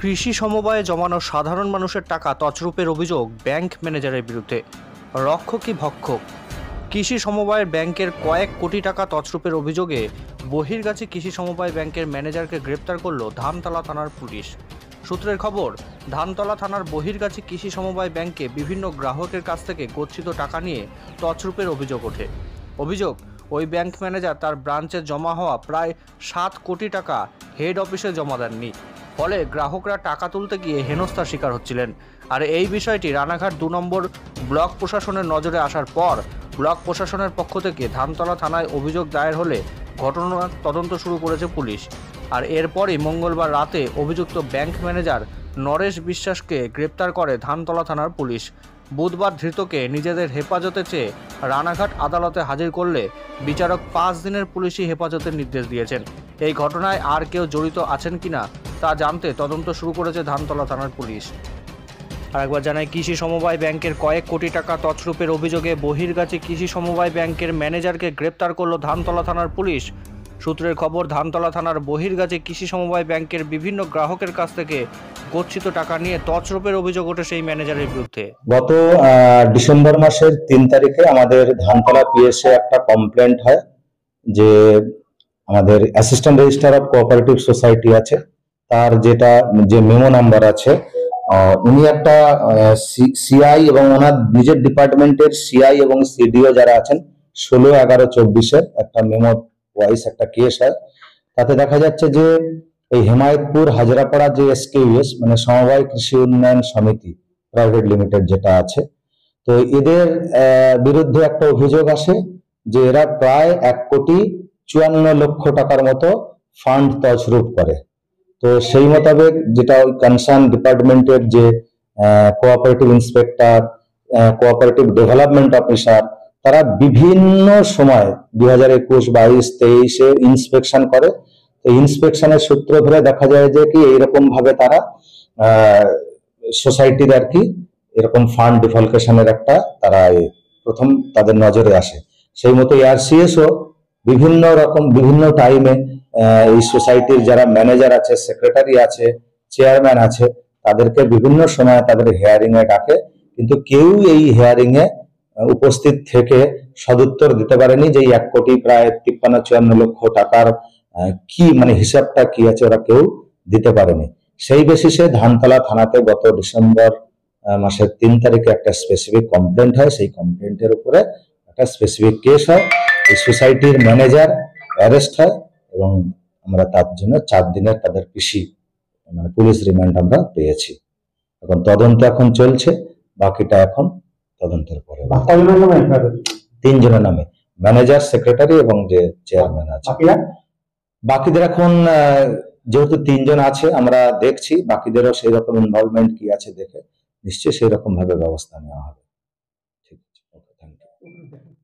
কৃষি সমবায়ে জমানো সাধারণ মানুষের টাকা তছরূপের অভিযোগ ব্যাংক ম্যানেজারের বিরুদ্ধে। রক্ষকই ভক্ষক। কৃষি সমবায়ের ব্যাংকের কয়েক কোটি টাকা তছরূপের অভিযোগে বহির্গাছি কৃষি সমবায় ব্যাংকের ম্যানেজারকে গ্রেপ্তার করল ধানতলা থানার পুলিশ। সূত্রের খবর, ধানতলা থানার বহির্গাছি কৃষি সমবায় ব্যাংকে বিভিন্ন গ্রাহকের কাছ থেকে গচ্ছিত টাকা নিয়ে তছরূপের অভিযোগ ওঠে। অভিযোগ, ওই ব্যাংক ম্যানেজার তার ব্রাঞ্চে জমা হওয়া প্রায় 7 কোটি টাকা হেড অফিসে জমা দেননি। ফলে গ্রাহকরা টাকা তুলতে গিয়ে হেনস্থার শিকার হচ্ছিলেন। আর এই বিষয়টি রানাঘাট 2 নম্বর ব্লক প্রশাসনের নজরে আসার পর ব্লক প্রশাসনের পক্ষ থেকে ধানতলা থানায় অভিযোগ দায়ের হলে ঘটনার তদন্ত শুরু করেছে পুলিশ। আর এরপরই মঙ্গলবার রাতে অভিযুক্ত ব্যাংক ম্যানেজার নরেশ বিশ্বাসকে গ্রেপ্তার করে ধানতলা থানার পুলিশ। বুধবার ধৃতকে নিজেদের হেফাজতে চেয়ে রানাঘাট আদালতে হাজির করলে বিচারক 5 দিনের পুলিশি হেফাজতের নির্দেশ দিয়েছেন। এই ঘটনায় আর কেউ জড়িত আছেন কিনা তা জানতে তদন্ত শুরু করেছে ধানতলা থানার পুলিশ। আরেকবার জানায়, কৃষি সমবায় ব্যাংকের কয়েক কোটি টাকা তছরূপের অভিযোগে বহির্গাছি কৃষি সমবায় ব্যাংকের ম্যানেজারকে গ্রেপ্তার করল ধানতলা থানার পুলিশ। সূত্রের খবর, ধানতলা থানার বহির্গাছি কৃষি সমবায় ব্যাংকের বিভিন্ন গ্রাহকের কাছ থেকে গচ্ছিত টাকা নিয়ে তছরূপের অভিযোগ ওঠে সেই ম্যানেজারের বিরুদ্ধে। গত ডিসেম্বর মাসের 3 তারিখে আমাদের ধানতলা পিএসএ একটা কমপ্লেন্ট হয় যে আমাদের assistant registrar of cooperative society আছে, তার যে মেমো নাম্বার আছে, উনি একটা সিআই এবং ওনার নিজের ডিপার্টমেন্টের সিআই এবং সিডিও যারা আছেন 16/11/24 একটা মেমো ওয়াইস একটা কেস হয়। তাতে দেখা যাচ্ছে যে এই হেমায়তপুর হাজরাপাড়া যে এসকেইউএস মানে সমবায় কৃষি উন্নয়ন সমিতি প্রাইভেট লিমিটেড যেটা আছে, তো এদের বিরুদ্ধে একটা অভিযোগ আসে যে এরা প্রায় 1,54,00,000 টাকার মতো ফান্ড তছরূপ করে। তো সেই মোতাবেক যেটা ওই কনসার্ন ডিপার্টমেন্টের যে cooperative inspector, cooperative development officer, তারা বিভিন্ন সময় 2021, 22, 23-এ ইন্সপেকশন করে। তো ইন্সপেকশনের সূত্র ধরে দেখা যায় যে কি এইরকম ভাবে তারা সোসাইটির আর কি এরকম ফান্ড ডিফলকেশনের একটা তারা প্রথম তাদের নজরে আসে। সেই মতো এআরসিএসও বিভিন্ন টাইমে এই সোসাইটির যারা ম্যানেজার আছে, সেক্রেটারি আছে, চেয়ারম্যান আছে, তাদেরকে বিভিন্ন সময় তাদের হিয়ারিং এ ডাকে, কিন্তু কেউ এই হিয়ারিং এ উপস্থিত থেকে সদুত্তর দিতে পারেনি যে এই 1,53,54,00,000 টাকার কি মানে হিসাবটা কি আছে ওরা কেউ দিতে পারেনি। সেই বেসিসে ধানতলা থানাতে গত ডিসেম্বর মাসের 3 তারিখে একটা স্পেসিফিক কমপ্লেন্ট হয়। সেই কমপ্লেন্টের উপরে একটা স্পেসিফিক কেস হয়। এই সোসাইটির ম্যানেজার অ্যারেস্ট হয় এবং আমরা তার জন্য 4 দিনের তাদের মানে পুলিশ রিমান্ড আমরা পেয়েছি। এখন তদন্ত এখন চলছে, বাকিটা এখন তদন্তের পরে। 3 জনের নামে, ম্যানেজার, সেক্রেটারি এবং যে চেয়ারম্যান আছে। বাকিদের এখন যেহেতু 3 জন আছে, আমরা দেখছি বাকিদেরও সেই রকম ইনভলভমেন্ট কি আছে দেখে নিশ্চয়ই সেই রকম ভাবে ব্যবস্থা নেওয়া হবে। ঠিক আছে, থ্যাংক ইউ।